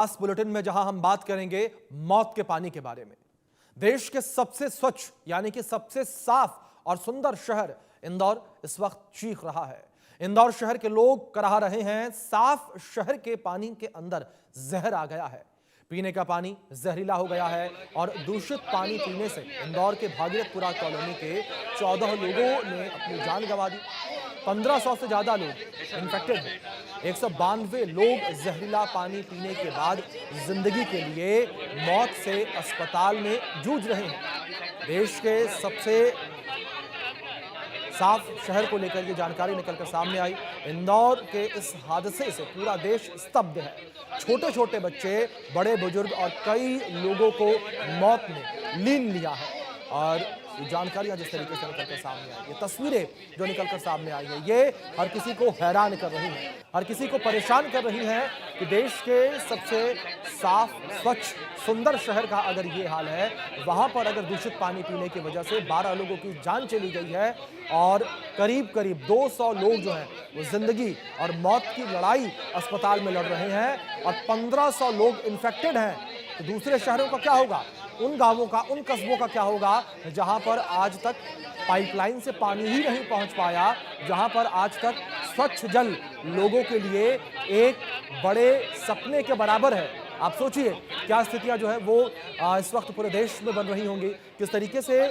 इस बुलेटिन में जहां हम बात करेंगे मौत के पानी के बारे में। देश के सबसे स्वच्छ यानी कि सबसे साफ और सुंदर शहर इंदौर इस वक्त चीख रहा है। इंदौर शहर के लोग कहा रहे हैं, साफ शहर के पानी के अंदर जहर आ गया है, पीने का पानी जहरीला हो गया है और दूषित पानी पीने से इंदौर के भागीरथपुरा कॉलोनी के 14 लोगों ने अपनी जान गंवा दी। 1500 से ज्यादा लोग इन्फेक्टेड हैं। 192 लोग जहरीला पानी पीने के बाद जिंदगी के लिए मौत से अस्पताल में जूझ रहे हैं। देश के सबसे साफ शहर को लेकर ये जानकारी निकलकर सामने आई। इंदौर के इस हादसे से पूरा देश स्तब्ध है। छोटे छोटे बच्चे, बड़े बुजुर्ग और कई लोगों को मौत ने लीन लिया है। और ये जानकारियां जिस तरीके से निकलकर सामने आई, ये तस्वीरें जो निकलकर सामने आई है, ये हर किसी को हैरान कर रही हैं, हर किसी को परेशान कर रही हैं कि देश के सबसे साफ, स्वच्छ, सुंदर शहर का अगर ये हाल है, वहां पर अगर दूषित पानी पीने की वजह से 12 लोगों की जान चली गई है और करीब करीब 200 लोग जो हैं वो जिंदगी और मौत की लड़ाई अस्पताल में लड़ रहे हैं और 1500 लोग इन्फेक्टेड हैं, तो दूसरे शहरों का क्या होगा? उन गांवों का, उन कस्बों का क्या होगा जहां पर आज तक पाइपलाइन से पानी ही नहीं पहुंच पाया, जहां पर आज तक स्वच्छ जल लोगों के लिए एक बड़े सपने के बराबर है। आप सोचिए क्या स्थितियां जो है वो इस वक्त पूरे देश में बन रही होंगी, किस तरीके से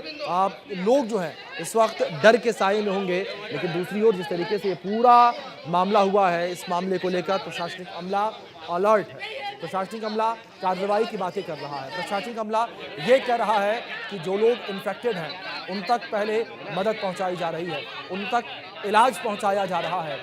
लोग जो हैं इस वक्त डर के साए में होंगे। लेकिन दूसरी ओर जिस तरीके से ये पूरा मामला हुआ है, इस मामले को लेकर प्रशासनिक अमला अलर्ट है। प्रशासनिक अमला कार्रवाई की बातें कर रहा है। प्रशासनिक अमला ये कह रहा है कि जो लोग इन्फेक्टेड हैं उन तक पहले मदद पहुंचाई जा रही है, उन तक इलाज पहुंचाया जा रहा है।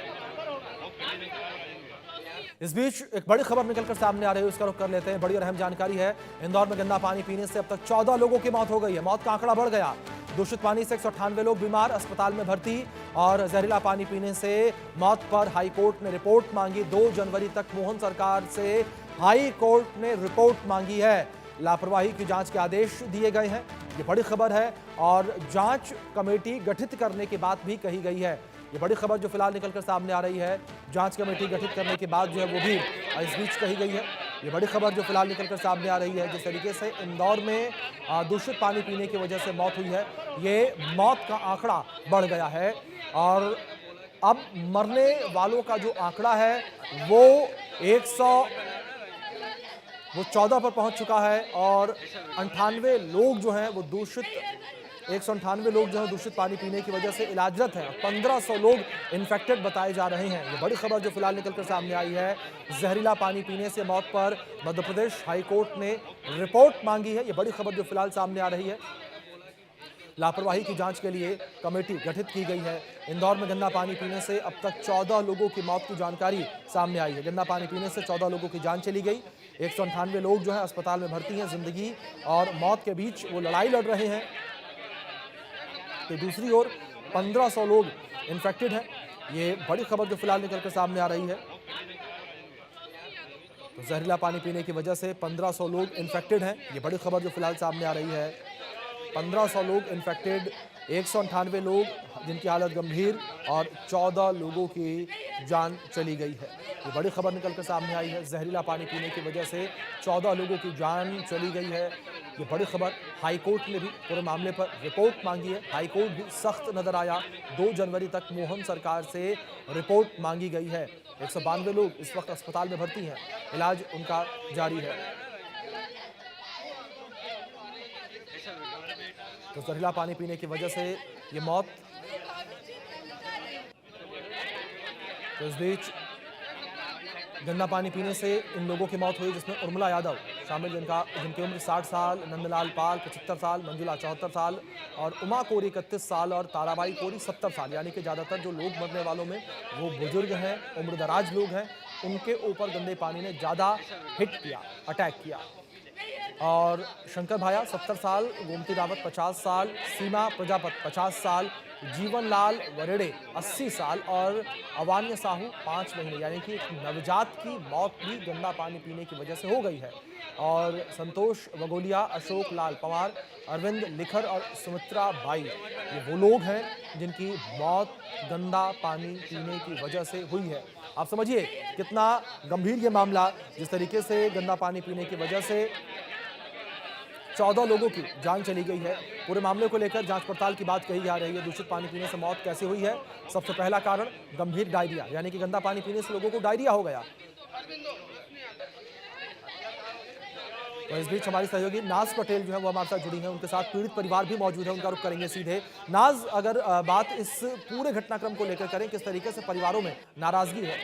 इस बीच एक बड़ी खबर निकलकर सामने आ रही है, उसका रुख कर लेते हैं। बड़ी और अहम जानकारी है, इंदौर में गंदा पानी पीने से अब तक 14 लोगों की मौत हो गई है। मौत का आंकड़ा बढ़ गया। दूषित पानी से 198 लोग बीमार, अस्पताल में भर्ती। और जहरीला पानी पीने से मौत पर हाईकोर्ट ने रिपोर्ट मांगी। 2 जनवरी तक मोहन सरकार से हाई कोर्ट ने रिपोर्ट मांगी है। लापरवाही की जांच के आदेश दिए गए हैं, ये बड़ी खबर है। और जांच कमेटी गठित करने की बात भी कही गई है। ये बड़ी खबर जो फिलहाल निकलकर सामने आ रही है, जांच कमेटी गठित करने की बात जो है वो भी इस बीच कही गई है। ये बड़ी खबर जो फिलहाल निकलकर सामने आ रही है, जिस तरीके से इंदौर में दूषित पानी पीने की वजह से मौत हुई है, ये मौत का आंकड़ा बढ़ गया है। और अब मरने वालों का जो आंकड़ा है वो 14 पर पहुंच चुका है। और 98 लोग जो हैं वो दूषित पानी पीने की वजह से इलाजरत हैं। 1500 लोग इन्फेक्टेड बताए जा रहे हैं। ये बड़ी खबर जो फिलहाल निकलकर सामने आई है। जहरीला पानी पीने से मौत पर मध्य प्रदेश हाईकोर्ट ने रिपोर्ट मांगी है। ये बड़ी खबर जो फिलहाल सामने आ रही है। लापरवाही की जांच के लिए कमेटी गठित की गई है। इंदौर में गंदा पानी पीने से अब तक 14 लोगों की मौत की जानकारी सामने आई है। गंदा पानी पीने से 14 लोगों की जान चली गई। 198 लोग जो हैं अस्पताल में भर्ती हैं। जिंदगी और मौत के बीच वो लड़ाई लड़ रहे हैं। तो दूसरी ओर 1500 लोग इन्फेक्टेड हैं। ये बड़ी खबर जो फिलहाल निकलकर सामने आ रही है। तो जहरीला पानी पीने की वजह से 1500 लोग इन्फेक्टेड हैं। ये बड़ी खबर जो फिलहाल सामने आ रही है। 1500 लोग इन्फेक्टेड, 198 लोग जिनकी हालत गंभीर और 14 लोगों की जान चली गई है। ये बड़ी खबर निकलकर सामने आई है। जहरीला पानी पीने की वजह से 14 लोगों की जान चली गई है। ये बड़ी खबर। हाईकोर्ट ने भी पूरे मामले पर रिपोर्ट मांगी है। हाईकोर्ट भी सख्त नजर आया। 2 जनवरी तक मोहन सरकार से रिपोर्ट मांगी गई है। 192 लोग इस वक्त अस्पताल में भर्ती हैं, इलाज उनका जारी है। तो जहरीला पानी पीने की वजह से ये मौत। तो इस बीच गंदा पानी पीने से इन लोगों की मौत हुई, जिसमें उर्मिला यादव शामिल, जिनकी उम्र 60 साल, नंदलाल पाल 75 साल, मंजुला 74 साल और उमा कोरी 31 साल और ताराबाई कोरी 70 साल। यानी कि ज़्यादातर जो लोग मरने वालों में वो बुजुर्ग हैं, उम्रदराज लोग हैं। उनके ऊपर गंदे पानी ने ज़्यादा हिट किया, अटैक किया। और शंकर भाया 70 साल, गोमती रावत 50 साल, सीमा प्रजापत 50 साल, जीवनलाल वरेड़े 80 साल और अवान्य साहू 5 महीने यानी कि एक नवजात की मौत भी गंदा पानी पीने की वजह से हो गई है। और संतोष वगोलिया, अशोक लाल पवार, अरविंद लिखर और सुमित्रा बाई ये वो लोग हैं जिनकी मौत गंदा पानी पीने की वजह से हुई है। आप समझिए कितना गंभीर ये मामला, जिस तरीके से गंदा पानी पीने की वजह से 14 लोगों की जान चली गई है। पूरे मामले को लेकर जांच पड़ताल की बात कही जा रही है। दूषित पानी पीने से मौत कैसे हुई है? सबसे पहला कारण गंभीर डायरिया, यानी कि गंदा पानी पीने से लोगों को डायरिया हो गया। तो इस बीच हमारी सहयोगी नाज पटेल जो है वो हमारे साथ जुड़ी हैं, उनके साथ पीड़ित परिवार भी मौजूद है, उनका रुख करेंगे सीधे। नाज, अगर बात इस पूरे घटनाक्रम को लेकर करें, किस तरीके से परिवारों में नाराजगी है?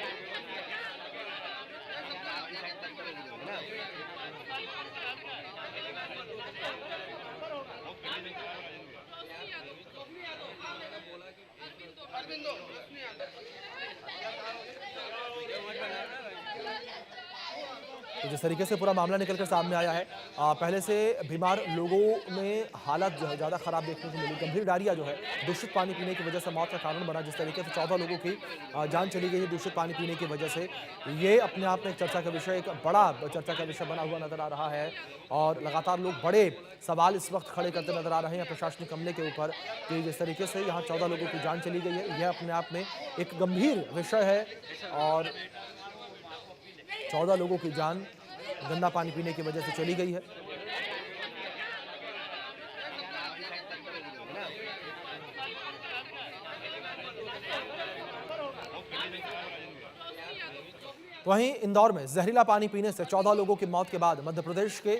तो जिस तरीके से पूरा मामला निकलकर सामने आया है, पहले से बीमार लोगों में हालत जो है ज़्यादा खराब देखने को मिली। गंभीर डायरिया जो है दूषित पानी पीने की वजह से मौत का कारण बना। जिस तरीके से 14 लोगों की जान चली गई है दूषित पानी पीने की वजह से, ये अपने आप में एक चर्चा का विषय, एक बड़ा चर्चा का विषय बना हुआ नजर आ रहा है। और लगातार लोग बड़े सवाल इस वक्त खड़े करते नजर आ रहे हैं प्रशासनिक अमले के ऊपर कि जिस तरीके से यहाँ 14 लोगों की जान चली गई है, यह अपने आप में एक गंभीर विषय है। और 14 लोगों की जान गंदा पानी पीने की वजह से चली गई है। वहीं इंदौर में जहरीला पानी पीने से 14 लोगों की मौत के बाद मध्य प्रदेश के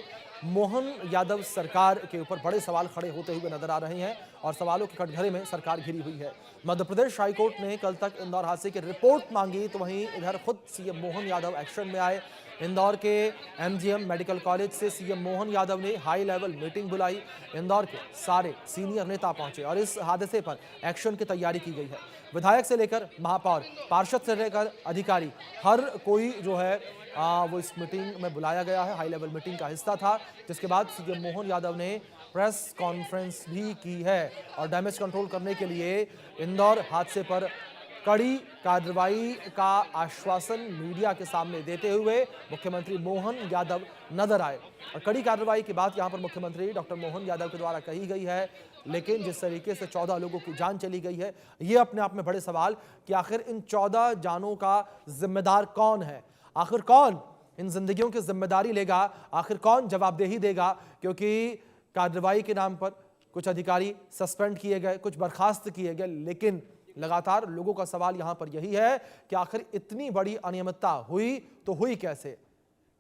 मोहन यादव सरकार के ऊपर बड़े सवाल खड़े होते हुए नजर आ रहे हैं और सवालों के कटघरे में सरकार घिरी हुई है। मध्य प्रदेश हाईकोर्ट ने कल तक इंदौर हादसे की रिपोर्ट मांगी, तो वहीं इधर खुद सीएम मोहन यादव एक्शन में आए। इंदौर के एमजीएम मेडिकल कॉलेज से सीएम मोहन यादव ने हाई लेवल मीटिंग बुलाई। इंदौर के सारे सीनियर नेता पहुंचे और इस हादसे पर एक्शन की तैयारी की गई है। विधायक से लेकर महापौर, पार्षद से लेकर अधिकारी, हर कोई जो है वो इस मीटिंग में बुलाया गया है। हाई लेवल मीटिंग का हिस्सा था, जिसके बाद सीएम मोहन यादव ने प्रेस कॉन्फ्रेंस भी की है और डैमेज कंट्रोल करने के लिए इंदौर हादसे पर कड़ी कार्रवाई का आश्वासन मीडिया के सामने देते हुए मुख्यमंत्री मोहन यादव नजर आए। और कड़ी कार्रवाई की बात यहां पर मुख्यमंत्री डॉक्टर मोहन यादव के द्वारा कही गई है, लेकिन जिस तरीके से 14 लोगों की जान चली गई है, ये अपने आप में बड़े सवाल कि आखिर इन 14 जानों का जिम्मेदार कौन है, आखिर कौन इन जिंदगियों की जिम्मेदारी लेगा, आखिर कौन जवाबदेही देगा। क्योंकि कार्रवाई के नाम पर कुछ अधिकारी सस्पेंड किए गए, कुछ बर्खास्त किए गए, लेकिन लगातार लोगों का सवाल यहां पर यही है कि आखिर इतनी बड़ी अनियमितता हुई तो हुई कैसे,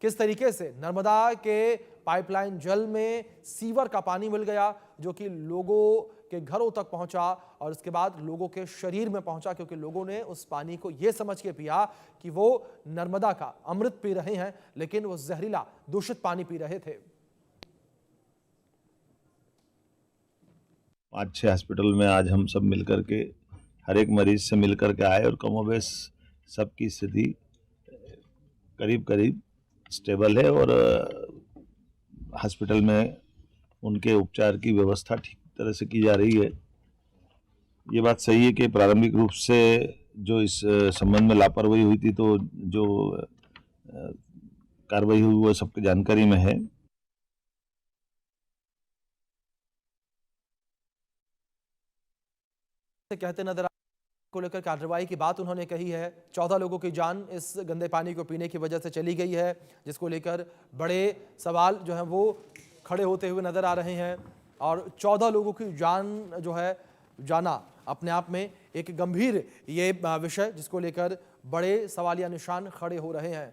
किस तरीके से नर्मदा के पाइपलाइन जल में सीवर का पानी मिल गया जो कि लोगों के घरों तक पहुंचा और इसके बाद लोगों के शरीर में पहुंचा, क्योंकि लोगों ने उस पानी को यह समझ के पिया कि वो नर्मदा का अमृत पी रहे हैं, लेकिन वो जहरीला दूषित पानी पी रहे थे। 5-6 हॉस्पिटल में आज हम सब मिलकर के हर एक मरीज से मिलकर के आए और कमोबेश सबकी स्थिति करीब करीब स्टेबल है और हॉस्पिटल में उनके उपचार की व्यवस्था ठीक तरह से की जा रही है। ये बात सही है कि प्रारंभिक रूप से जो इस संबंध में लापरवाही हुई थी, तो जो कार्रवाई हुई वो सबकी जानकारी में है। कहते नजर को लेकर कार्रवाई की बात उन्होंने कही है। 14 लोगों की जान इस गंदे पानी को पीने की वजह से चली गई है, जिसको लेकर बड़े सवाल जो हैं वो खड़े होते हुए नजर आ रहे हैं। और 14 लोगों की जान जो है जाना अपने आप में एक गंभीर ये विषय, जिसको लेकर बड़े सवालिया निशान खड़े हो रहे हैं।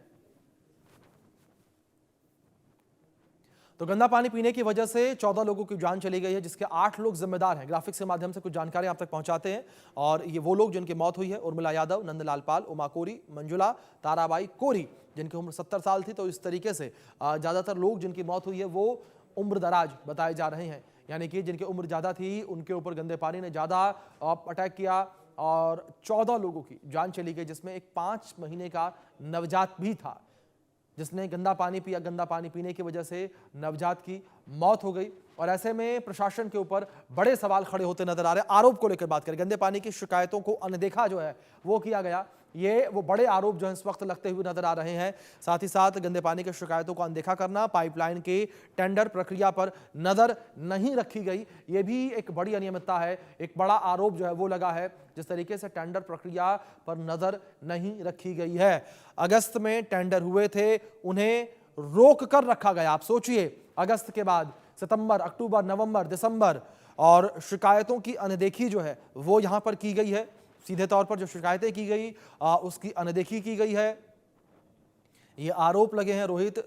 तो गंदा पानी पीने की वजह से 14 लोगों की जान चली गई है, जिसके 8 लोग जिम्मेदार हैं। ग्राफिक्स के माध्यम से कुछ जानकारी आप तक पहुंचाते हैं और ये वो लोग जिनकी मौत हुई है: उर्मिला यादव, नंदलाल पाल, उमा कोरी, मंजुला, ताराबाई कोरी, जिनकी उम्र 70 साल थी। तो इस तरीके से ज़्यादातर लोग जिनकी मौत हुई है वो उम्र दराज बताए जा रहे हैं, यानी कि जिनकी उम्र ज़्यादा थी उनके ऊपर गंदे पानी ने ज़्यादा अटैक किया और 14 लोगों की जान चली गई, जिसमें एक 5 महीने का नवजात भी था, जिसने गंदा पानी पिया। गंदा पानी पीने की वजह से नवजात की मौत हो गई और ऐसे में प्रशासन के ऊपर बड़े सवाल खड़े होते नजर आ रहे हैं। आरोप को लेकर बात करें, गंदे पानी की शिकायतों को अनदेखा जो है वो किया गया, ये वो बड़े आरोप जो है इस वक्त लगते हुए नजर आ रहे हैं। साथ ही साथ गंदे पानी की शिकायतों को अनदेखा करना, पाइपलाइन के टेंडर प्रक्रिया पर नजर नहीं रखी गई, ये भी एक बड़ी अनियमितता है। एक बड़ा आरोप जो है वो लगा है, जिस तरीके से टेंडर प्रक्रिया पर नजर नहीं रखी गई है। अगस्त में टेंडर हुए थे, उन्हें रोक कर रखा गया। आप सोचिए, अगस्त के बाद सितंबर, अक्टूबर, नवंबर, दिसंबर, और शिकायतों की अनदेखी जो है वो यहां पर की गई है। सीधे तौर पर जो शिकायतें की गई उसकी अनदेखी की गई है। ये आरोप लगे हैं रोहित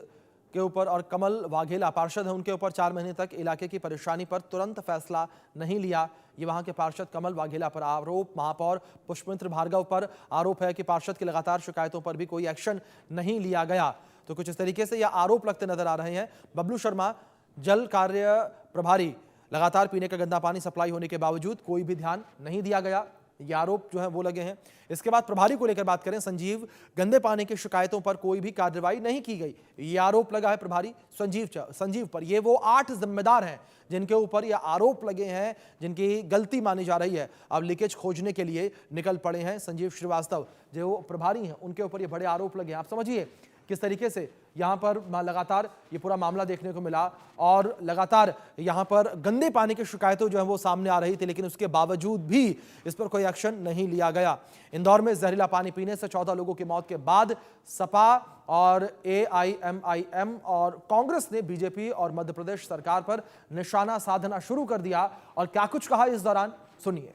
के ऊपर और कमल वाघेला पार्षद हैं, उनके ऊपर 4 महीने तक इलाके की परेशानी पर तुरंत फैसला नहीं लिया। ये वहां के पार्षद कमल वाघेला पर आरोप। महापौर पुष्पमित्र भार्गव पर आरोप है कि पार्षद की लगातार शिकायतों पर भी कोई एक्शन नहीं लिया गया। तो कुछ इस तरीके से यह आरोप लगते नजर आ रहे हैं। बबलू शर्मा, जल कार्य प्रभारी, लगातार पीने का गंदा पानी सप्लाई होने के बावजूद कोई भी ध्यान नहीं दिया गया, ये आरोप जो है वो लगे हैं। इसके बाद प्रभारी को लेकर बात करें, संजीव, गंदे पानी की शिकायतों पर कोई भी कार्रवाई नहीं की गई, ये आरोप लगा है प्रभारी संजीव पर। ये वो 8 जिम्मेदार हैं जिनके ऊपर ये आरोप लगे हैं, जिनकी गलती मानी जा रही है। अब लीकेज खोजने के लिए निकल पड़े हैं संजीव श्रीवास्तव, जो प्रभारी हैं, उनके ऊपर ये बड़े आरोप लगे हैं। आप समझिए किस तरीके से यहां पर लगातार ये पूरा मामला देखने को मिला और लगातार यहां पर गंदे पानी की शिकायतें जो है वो सामने आ रही थी, लेकिन उसके बावजूद भी इस पर कोई एक्शन नहीं लिया गया। इंदौर में जहरीला पानी पीने से 14 लोगों की मौत के बाद सपा और AIMIM और कांग्रेस ने बीजेपी और मध्य प्रदेश सरकार पर निशाना साधना शुरू कर दिया। और क्या कुछ कहा इस दौरान, सुनिए।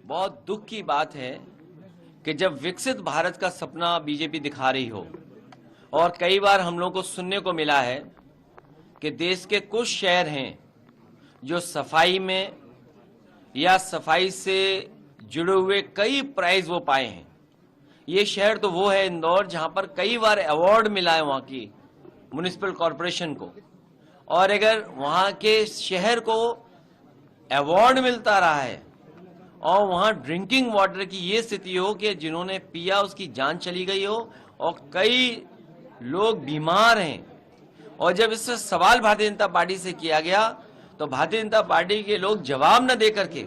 बहुत दुख की बात है कि जब विकसित भारत का सपना बीजेपी दिखा रही हो और कई बार हम लोगों को सुनने को मिला है कि देश के कुछ शहर हैं जो सफाई में या सफाई से जुड़े हुए कई प्राइज वो पाए हैं। ये शहर तो वो है इंदौर, जहां पर कई बार अवार्ड मिला है वहां की म्युनिसिपल कॉरपोरेशन को। और अगर वहां के शहर को अवार्ड मिलता रहा है और वहां ड्रिंकिंग वाटर की ये स्थिति हो कि जिन्होंने पिया उसकी जान चली गई हो और कई लोग बीमार हैं, और जब इससे सवाल भारतीय जनता पार्टी से किया गया तो भारतीय जनता पार्टी के लोग जवाब न दे करके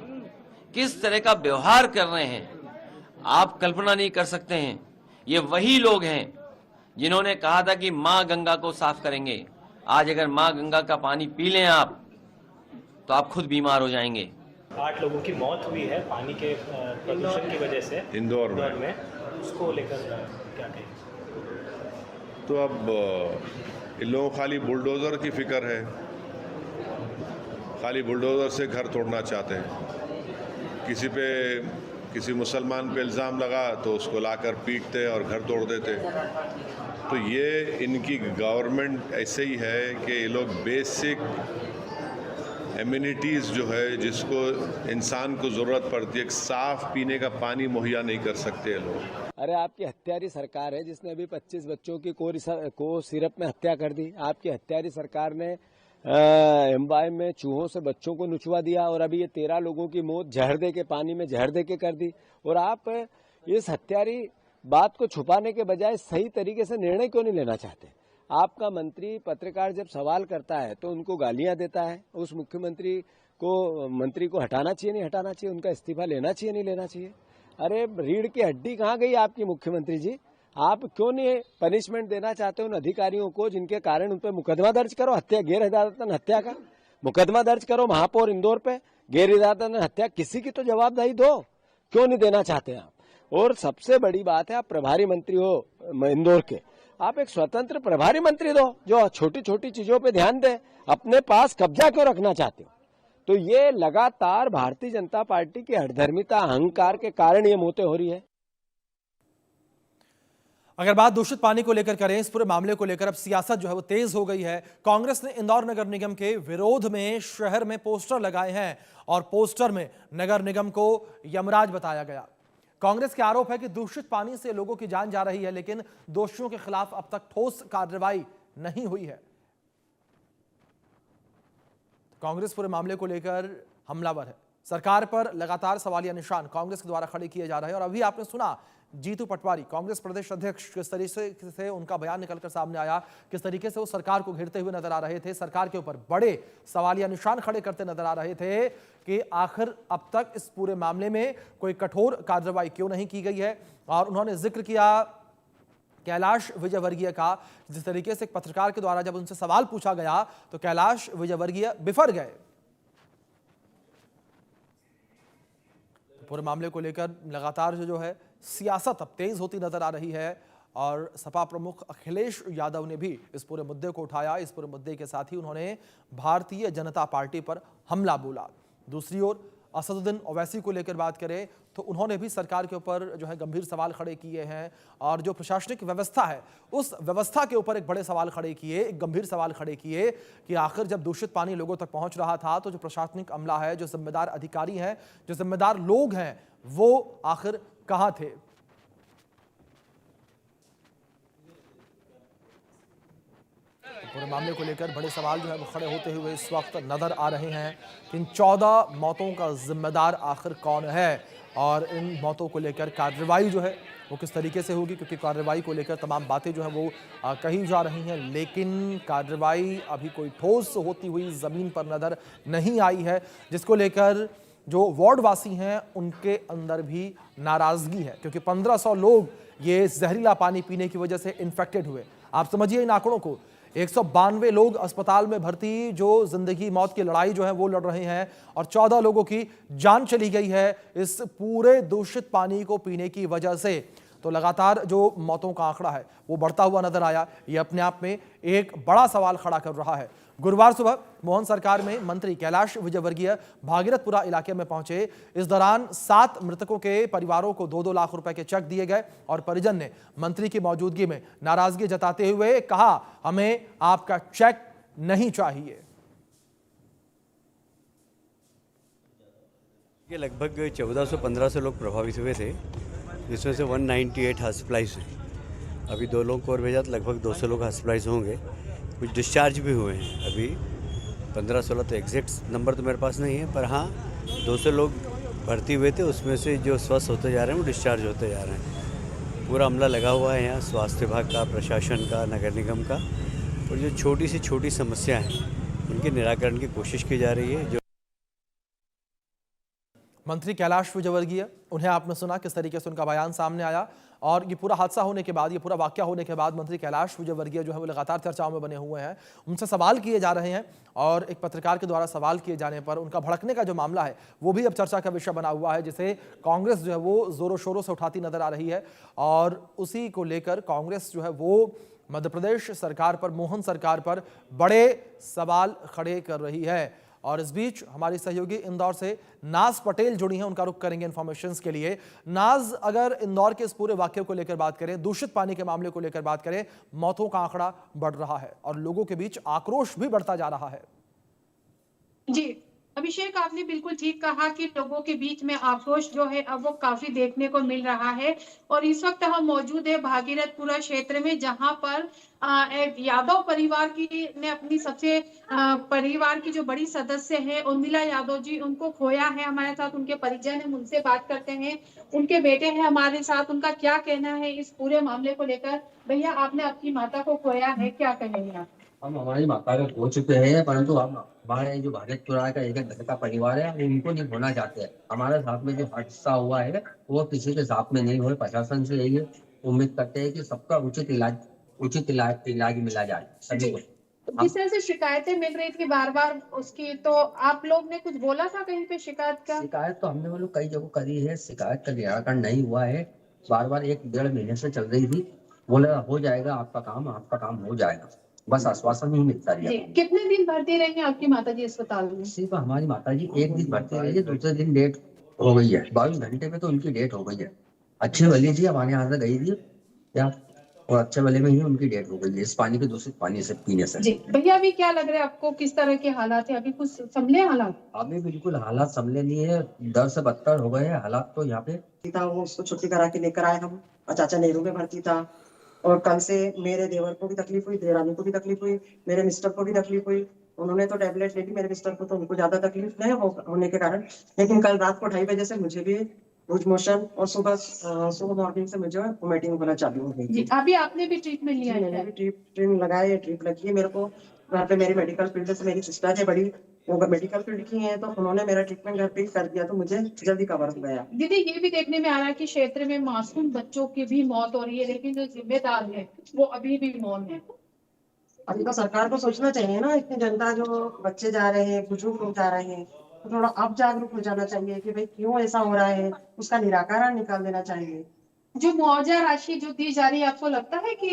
किस तरह का व्यवहार कर रहे हैं आप कल्पना नहीं कर सकते हैं। ये वही लोग हैं जिन्होंने कहा था कि मां गंगा को साफ करेंगे। आज अगर मां गंगा का पानी पी लें आप तो आप खुद बीमार हो जाएंगे। 8 लोगों की मौत हुई है पानी के प्रदूषण की वजह से इंदौर में, उसको लेकर क्या कहें? तो अब इन लोगों को खाली बुलडोज़र की फिक्र है, खाली बुलडोज़र से घर तोड़ना चाहते हैं। किसी मुसलमान पे इल्ज़ाम लगा तो उसको लाकर पीटते और घर तोड़ देते। तो ये इनकी गवर्नमेंट ऐसे ही है कि ये लोग बेसिक एमिनिटीज़ जो है जिसको इंसान को ज़रूरत पड़ती है, साफ़ पीने का पानी मुहैया नहीं कर सकते हैं लोग। अरे आपकी हत्यारी सरकार है जिसने अभी 25 बच्चों की को सिरप में हत्या कर दी। आपकी हत्यारी सरकार ने एम्बाई में चूहों से बच्चों को नुचवा दिया और अभी ये 13 लोगों की मौत जहर दे के, पानी में जहर दे के कर दी। और आप इस हत्यारी बात को छुपाने के बजाय सही तरीके से निर्णय क्यों नहीं लेना चाहते? आपका मंत्री पत्रकार जब सवाल करता है तो उनको गालियां देता है। उस मंत्री को हटाना चाहिए, नहीं हटाना चाहिए? उनका इस्तीफा लेना चाहिए, नहीं लेना चाहिए? अरे रीढ़ की हड्डी कहाँ गई आपकी मुख्यमंत्री जी? आप क्यों नहीं पनिशमेंट देना चाहते उन अधिकारियों को जिनके कारण उन पर मुकदमा दर्ज करो, हत्या, गैर इरादतन हत्या का मुकदमा दर्ज करो। महापौर इंदौर पे गैर इरादतन हत्या, किसी की तो जवाबदेही दो, क्यों नहीं देना चाहते आप? और सबसे बड़ी बात है, आप प्रभारी मंत्री हो इंदौर के, आप एक स्वतंत्र प्रभारी मंत्री दो जो छोटी छोटी चीजों पे ध्यान दे। अपने पास कब्जा क्यों रखना चाहते हो? तो ये लगातार भारतीय जनता पार्टी की हठधर्मिता, अहंकार के कारण ये मौतें हो रही है। अगर बात दूषित पानी को लेकर करें, इस पूरे मामले को लेकर अब सियासत जो है वो तेज हो गई है। कांग्रेस ने इंदौर नगर निगम के विरोध में शहर में पोस्टर लगाए हैं और पोस्टर में नगर निगम को यमराज बताया गया। कांग्रेस के आरोप है कि दूषित पानी से लोगों की जान जा रही है, लेकिन दोषियों के खिलाफ अब तक ठोस कार्रवाई नहीं हुई है। कांग्रेस पूरे मामले को लेकर हमलावर है। सरकार पर लगातार सवालिया निशान कांग्रेस के द्वारा खड़े किए जा रहे हैं। और अभी आपने सुना जीतू पटवारी कांग्रेस प्रदेश अध्यक्ष किस तरीके से उनका बयान निकलकर सामने आया, किस तरीके से वो सरकार को घेरते हुए नजर आ रहे थे, सरकार के ऊपर बड़े सवालिया निशान खड़े करते नजर आ रहे थे कि आखिर अब तक इस पूरे मामले में कोई कठोर कार्रवाई क्यों नहीं की गई है। और उन्होंने जिक्र किया कैलाश विजयवर्गीय का, जिस तरीके से एक पत्रकार के द्वारा जब उनसे सवाल पूछा गया तो कैलाश विजयवर्गीय बिफर गए। पूरे मामले को लेकर लगातार जो है सियासत अब तेज होती नजर आ रही है और सपा प्रमुख अखिलेश यादव ने भी इस पूरे मुद्दे को उठाया। इस पूरे मुद्दे के साथ ही उन्होंने भारतीय जनता पार्टी पर हमला बोला। दूसरी ओर असदुद्दीन ओवैसी को लेकर बात करें तो उन्होंने भी सरकार के ऊपर जो है गंभीर सवाल खड़े किए हैं और जो प्रशासनिक व्यवस्था है उस व्यवस्था के ऊपर एक बड़े सवाल खड़े किए, एक गंभीर सवाल खड़े किए कि आखिर जब दूषित पानी लोगों तक पहुंच रहा था तो जो प्रशासनिक अमला है, जो जिम्मेदार अधिकारी हैं, जो जिम्मेदार लोग हैं, वो आखिर कहां थे। पूरे मामले को लेकर बड़े सवाल जो है वो खड़े होते हुए इस वक्त नजर आ रहे हैं कि इन 14 मौतों का जिम्मेदार आखिर कौन है और इन मौतों को लेकर कार्रवाई जो है वो किस तरीके से होगी, क्योंकि कार्रवाई को लेकर तमाम बातें जो है वो कही जा रही हैं, लेकिन कार्रवाई अभी कोई ठोस होती हुई जमीन पर नजर नहीं आई है, जिसको लेकर जो वार्डवासी हैं उनके अंदर भी नाराजगी है, क्योंकि 1500 लोग ये जहरीला पानी पीने की वजह से इन्फेक्टेड हुए। आप समझिए इन आंकड़ों को, 192 लोग अस्पताल में भर्ती जो जिंदगी मौत की लड़ाई जो है वो लड़ रहे हैं और 14 लोगों की जान चली गई है इस पूरे दूषित पानी को पीने की वजह से। तो लगातार जो मौतों का आंकड़ा है वो बढ़ता हुआ नजर आया। ये अपने आप में एक बड़ा सवाल खड़ा कर रहा है। गुरुवार सुबह मोहन सरकार में मंत्री कैलाश विजयवर्गीय भागीरथपुरा इलाके में पहुंचे। इस दौरान 7 मृतकों के परिवारों को 2-2 लाख रुपए के चेक दिए गए और परिजन ने मंत्री की मौजूदगी में नाराजगी जताते हुए कहा, हमें आपका चेक नहीं चाहिए। ये लगभग 1400-1500 लोग प्रभावित हुए थे, जिसमें से 198 हॉस्पिटलाइज हैं। अभी 2 लोगों को और भेजा तो लगभग 200 लोग हॉस्पिटलाइज होंगे। कुछ डिस्चार्ज भी हुए हैं। अभी 15-16 तो एग्जैक्ट नंबर तो मेरे पास नहीं है, पर हाँ 200 लोग भर्ती हुए थे, उसमें से जो स्वस्थ होते जा रहे हैं वो डिस्चार्ज होते जा रहे हैं। पूरा अमला लगा हुआ है यहाँ, स्वास्थ्य विभाग का, प्रशासन का, नगर निगम का, और जो छोटी से छोटी समस्या है उनके निराकरण की कोशिश की जा रही है। जो मंत्री कैलाश विजयवर्गीय, उन्हें आपने सुना किस तरीके से उनका बयान सामने आया और ये पूरा हादसा होने के बाद, ये पूरा वाकया होने के बाद मंत्री कैलाश विजयवर्गीय जो है वो लगातार चर्चाओं में बने हुए हैं। उनसे सवाल किए जा रहे हैं और एक पत्रकार के द्वारा सवाल किए जाने पर उनका भड़कने का जो मामला है वो भी अब चर्चा का विषय बना हुआ है, जिसे कांग्रेस जो है वो जोरों शोरों से उठाती नजर आ रही है। और उसी को लेकर कांग्रेस जो है वो मध्य प्रदेश सरकार पर, मोहन सरकार पर बड़े सवाल खड़े कर रही है। और इस बीच हमारी सहयोगी इंदौर से नाज पटेल जुड़ी हैं, उनका रुख करेंगे इन्फॉर्मेशन के लिए। नाज, अगर इंदौर के इस पूरे वाकये को लेकर बात करें, दूषित पानी के मामले को लेकर बात करें, मौतों का आंकड़ा बढ़ रहा है और लोगों के बीच आक्रोश भी बढ़ता जा रहा है। जी अभिषेक, आपने बिल्कुल ठीक कहा कि लोगों के बीच में आक्रोश जो है अब वो काफी देखने को मिल रहा है। और इस वक्त हम मौजूद है भागीरथपुरा क्षेत्र में, जहां पर यादव परिवार की ने अपनी सबसे परिवार की जो बड़ी सदस्य है उर्मिला यादव जी, उनको खोया है। हमारे साथ उनके परिजन है, उनसे बात करते हैं। उनके बेटे हैं हमारे साथ, उनका क्या कहना है इस पूरे मामले को लेकर। भैया, आपने आपकी माता को खोया है, क्या कहेंगे आप? हम हमारी माता को खो चुके हैं, परंतु हम हमारे जो भागीरथपुरा का एक घर का परिवार है, उनको नहीं खोना चाहते हैं। हमारे साथ में जो हादसा हुआ है वो किसी के साथ में नहीं हुआ। प्रशासन से यही उम्मीद करते हैं कि सबका उचित इलाज मिला जाए सभी को। जिस तरह से शिकायतें मिल रही थी बार बार उसकी, तो आप लोग ने कुछ बोला था कहीं पे शिकायत का? शिकायत तो हमने लोग कई जगह करी है, शिकायत का निराकरण नहीं हुआ है। बार बार 1-1.5 महीने से चल रही थी, बोला हो जाएगा आपका काम हो जाएगा, बस आश्वासन ही मिलता रहा। कितने दिन भर्ती रही है आपकी माताजी अस्पताल में? सिर्फ हमारी माताजी एक दिन भर्ती रही है, दूसरे दिन डेथ हो गई है। 22 घंटे में तो उनकी डेथ हो गई है। अच्छे वाली थी, हमारे यहाँ से गई थी क्या, और अच्छे वाले में ही उनकी डेथ हो गई है इस पानी के, दूषित पानी से पीने से। जी भैया, अभी क्या लग रहा है आपको, किस तरह के हालात है? अभी कुछ संभले हालात? अभी बिल्कुल हालात संभले नहीं है, डर से बदतर हो गए हैं हालात तो यहाँ पे। वो उसको छुट्टी करा के लेकर आए हम, और चाचा नेहरू में भर्ती था। और कल से मेरे देवर को भी तकलीफ हुई, देवरानी को भी तकलीफ हुई, मेरे मिस्टर को भी तकलीफ हुई। उन्होंने तो टैबलेट ले ली मेरे बिस्तर को, तो उनको ज्यादा तकलीफ नहीं होने के कारण। लेकिन कल रात को 2:30 बजे से मुझे भी लूज मोशन और सुबह मॉर्निंग से मुझे वोमिटिंग होना चालू हो गई। जी, अभी आपने भी ट्रीटमेंट लिया है? मैंने भी ट्रीप लगाए, ट्रीप लगी है मेरे को। घर पे मेरी मेडिकल फील्ड से मेरी सिस्टर है बड़ी, वो मेडिकल फील्ड की है, तो उन्होंने मेरा ट्रीटमेंट घर पे ही कर दिया, तो मुझे जल्दी कवर हो गया। दीदी, ये भी देखने में आ रहा है कि क्षेत्र में मासूम बच्चों की भी मौत हो रही है, लेकिन जो जिम्मेदार है वो अभी भी मौन है। अभी तो सरकार को सोचना चाहिए ना, इतनी जनता, जो बच्चे जा रहे हैं, बुजुर्ग लोग जा रहे हैं, तो थोड़ा अब जागरूक हो जाना चाहिए कि भाई क्यों ऐसा हो रहा है, उसका निराकरण निकाल देना चाहिए। जो मुआवजा राशि जो दी जा रही है, आपको लगता है कि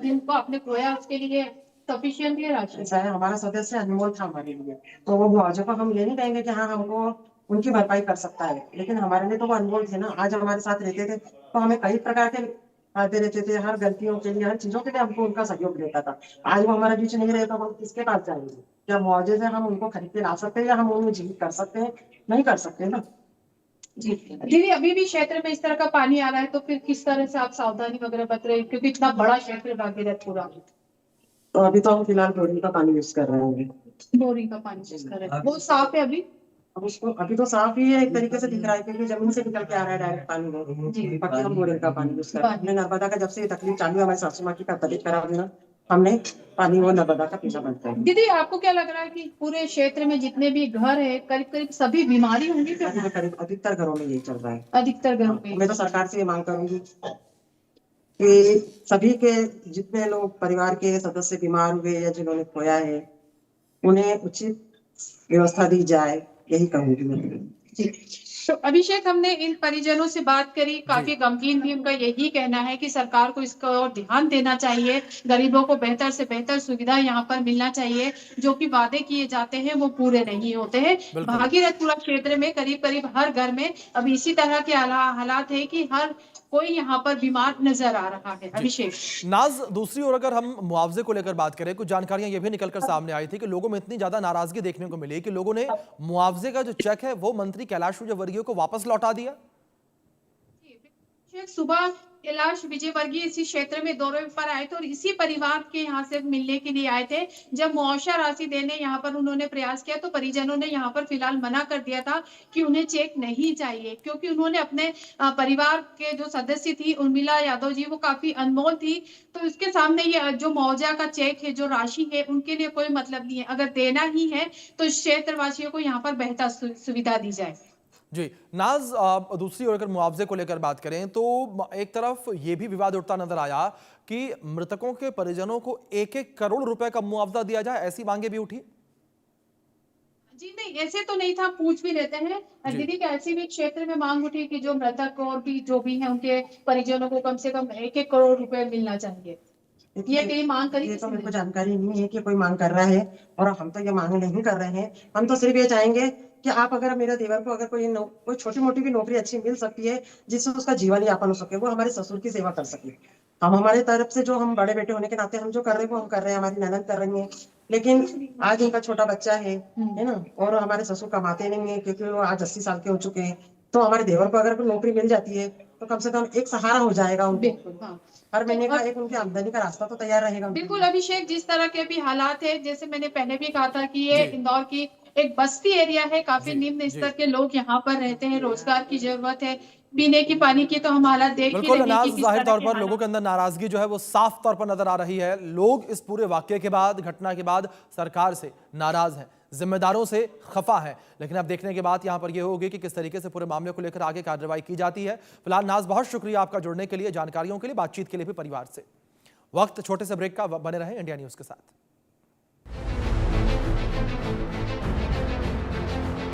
जिनको आपने खोया उसके लिए सफिशिएंट है राशि? ऐसा है, हमारा सदस्य अनमोल था हमारे लिए, तो वो मुआवजे को हम ये नहीं कहेंगे कि हाँ हमको उनकी भरपाई कर सकता है, लेकिन हमारे लिए तो वो अनमोल थे ना। आज हमारे साथ रहते थे तो हमें कई प्रकार के फायदे रहते थे, हर गलतियों के लिए, हर चीजों के लिए हमको उनका सहयोग रहता था। आज वो हमारे बीच नहीं रहे तो हम किसके पास जाएंगे? क्या मुआवजे से हम उनको खरीद के ला सकते हैं या हम उन्हें जीवित कर सकते हैं? नहीं कर सकते ना। जी दीदी, अभी भी क्षेत्र में इस तरह का पानी आ रहा है, तो फिर किस तरह से आप सावधानी वगैरह बरत रहे हैं, क्योंकि इतना बड़ा क्षेत्र भागीरथ पूरा? तो अभी तो हम फिलहाल बोरिंग का पानी यूज कर रहे हैं। बोरिंग का पानी यूज कर रहे हैं, वो साफ है अभी? अब उसको अभी तो साफ ही है, एक तरीके से दिख रहा है, क्योंकि जमीन से निकल के आ रहा है डायरेक्ट पानी वो। जी। बाकी हम बोरिंग का पानी यूज कर रहे हैं। हमने नर्मदा का, जब से ये तकलीफ चालू है हमारी सासू माँ की तबीयत खराब है ना, हमने पानी वो नर्मदा का पीना बनता है। दीदी, आपको क्या लग रहा है कि पूरे क्षेत्र में जितने भी घर है, करीब करीब सभी बीमारी होंगी? करीब अधिकतर घरों में यही चल रहा है। अधिकतर घरों में? मैं तो सरकार से ये मांग करूंगी कि सभी के जितने लोग परिवार के सदस्य बीमार हुए या जिन्होंने खोया है, उन्हें उचित व्यवस्था दी जाए, यही कहूंगी मैं। तो अभिषेक, हमने इन परिजनों से बात करी, काफी गमगीन भी उनका यही कहना है कि सरकार को इसका और ध्यान देना चाहिए, गरीबों को बेहतर से बेहतर सुविधा यहाँ पर मिलना चाहिए, जो कि वादे किए जाते हैं वो पूरे नहीं होते हैं। भागीरथपुरा क्षेत्र में करीब करीब हर घर में अब इसी तरह के हालात है कि हर कोई यहाँ पर बीमार नजर आ रहा है। अभिषेक नाज, दूसरी ओर अगर हम मुआवजे को लेकर बात करें, कुछ जानकारियां ये भी निकलकर सामने आई थी कि लोगों में इतनी ज्यादा नाराजगी देखने को मिली कि लोगों ने मुआवजे का जो चेक है वो मंत्री कैलाश विजयवर्गीय को वापस लौटा दिया। सुबह कैलाश विजयवर्गीय इसी क्षेत्र में दौरे पर आए थे और इसी परिवार के यहाँ से मिलने के लिए आए थे। जब मुआवजा राशि देने यहाँ पर उन्होंने प्रयास किया तो परिजनों ने यहाँ पर फिलहाल मना कर दिया था कि उन्हें चेक नहीं चाहिए, क्योंकि उन्होंने अपने परिवार के जो सदस्य थी उर्मिला यादव जी, वो काफी अनमोल थी, तो इसके सामने ये जो मुआवजा का चेक है, जो राशि है, उनके लिए कोई मतलब नहीं है। अगर देना ही है तो इस क्षेत्रवासियों को यहाँ पर बेहतर सुविधा दी जाए। जी नाज, दूसरी ओर अगर मुआवजे को लेकर बात करें तो एक तरफ ये भी विवाद उठता नजर आया कि मृतकों के परिजनों को 1-1 करोड़ रुपए का मुआवजा दिया जाए, ऐसी मांगे भी उठी। जी नहीं, ऐसे तो नहीं था, पूछ भी लेते हैं दीदी कि ऐसी भी क्षेत्र में मांग उठी कि जो मृतक और भी जो भी है उनके परिजनों को कम से कम 1-1 करोड़ रुपए मिलना चाहिए, ये कहीं मांग करी? ये तो मेरे को जानकारी नहीं है कि कोई मांग कर रहा है, और हम तो ये मांग नहीं कर रहे हैं। हम तो सिर्फ ये चाहेंगे कि आप अगर मेरे देवर को अगर कोई छोटी मोटी भी नौकरी अच्छी मिल सकती है जिससे उसका जीवन यापन हो सके, वो हमारे ससुर की सेवा कर सके। हम हमारे तरफ से जो हम बड़े बेटे होने के नाते हम जो कर रहे हैं वो हम कर रहे हैं, हमारी ननद कर रही है, लेकिन आज उनका छोटा बच्चा है ना, और हमारे ससुर कमाते नहीं है क्योंकि वो आज 80 साल के हो चुके हैं। तो हमारे देवर को अगर कोई नौकरी मिल जाती है तो कम से कम एक सहारा हो जाएगा उनको, हर महीने का एक उनकी आमदनी का रास्ता तो तैयार रहेगा। बिल्कुल अभिषेक, जिस तरह के भी हालात है, जैसे मैंने पहले भी कहा था कि ये इंदौर की एक बस्ती एरिया है, काफी निम्न स्तर के लोग यहाँ पर रहते हैं, रोजगार की जरूरत है, पीने की पानी की तो हम हालात देख ही रहे हैं कि जाहिर तौर पर लोगों के अंदर नाराजगी जो है वो साफ तौर पर नजर आ रही है। लोग इस पूरे वाकये के बाद, घटना के बाद सरकार से नाराज हैं, जिम्मेदारों से खफा है, लेकिन अब देखने के बाद यहां पर यह होगी कि किस तरीके से पूरे मामले को लेकर आगे कार्रवाई की जाती है। फिलहाल नाज, बहुत शुक्रिया आपका जुड़ने के लिए, जानकारियों के लिए, बातचीत के लिए भी परिवार से। वक्त छोटे से ब्रेक का, बने रहे इंडिया न्यूज के साथ।